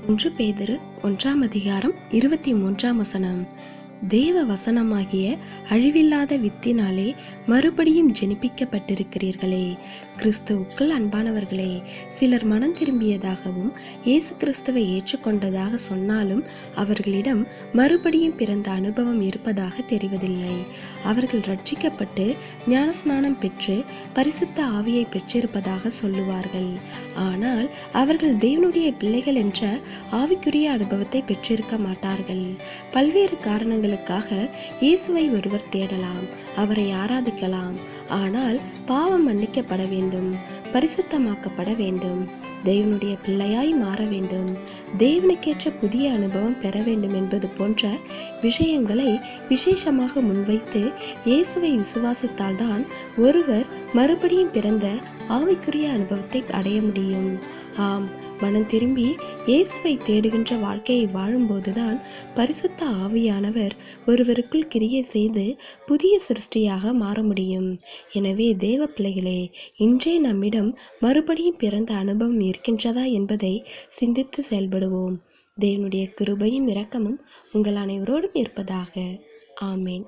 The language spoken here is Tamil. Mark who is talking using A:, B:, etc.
A: 1 பேதுரு 1ஆம் அதிகாரம் 23ஆம் வசனம். தேவ வசனமாகிய அழிவில்லாத வித்தினாலே மறுபடியும் ஜெனிப்பிக்கப்பட்டிருக்கிறீர்களே. கிறிஸ்துவுக்குள் அன்பானவர்களே, சிலர் மனம் திரும்பியதாகவும் இயேசு கிறிஸ்துவை ஏற்றுக்கொண்டதாக சொன்னாலும் அவர்களிடம் மறுபடியும் பிறந்த அனுபவம் இருப்பதாக தெரிவதில்லை. அவர்கள் ரட்சிக்கப்பட்டு ஞானஸ்நானம் பெற்று பரிசுத்த ஆவியை பெற்றிருப்பதாக சொல்லுவார்கள். ஆனால் அவர்கள் தேவனுடைய பிள்ளைகள் என்ற ஆவிக்குரிய அனுபவத்தை பெற்றிருக்க மாட்டார்கள். பல்வேறு காரணங்களுக்காக இயேசுவை ஒருவர் தேடலாம், அவரை ஆராதிக்கலாம். ஆனால் பாவம் மன்னிக்கப்பட வேண்டும், பரிசுத்தமாக்கப்பட வேண்டும், தேவனுடைய பிள்ளையாய் மாற வேண்டும், தேவனுக்கேற்ற புதிய அனுபவம் பெற வேண்டும் என்பது போன்ற விஷயங்களை விசேஷமாக முன்வைத்து இயேசுவை விசுவாசித்தால்தான் ஒருவர் மறுபடியும் பிறந்த ஆவிக்குரிய அனுபவத்தை அடைய முடியும். ஆம், மனம் திரும்பி இயேசுவை தேடுகின்ற வாழ்க்கையை வாழும்போதுதான் பரிசுத்த ஆவியானவர் ஒருவருக்குள் கிரியை செய்து புதிய சிருஷ்டியாக மாற முடியும். எனவே தேவ பிள்ளைகளே, இன்றே நம்மிடம் மறுபடியும் பிறந்த அனுபவம் இருக்கின்றதா என்பதை சிந்தித்து செயல்படுவோம். தேவனுடைய கிருபையும் இரக்கமும் உங்கள் அனைவரோடும் இருப்பதாக. ஆமேன்.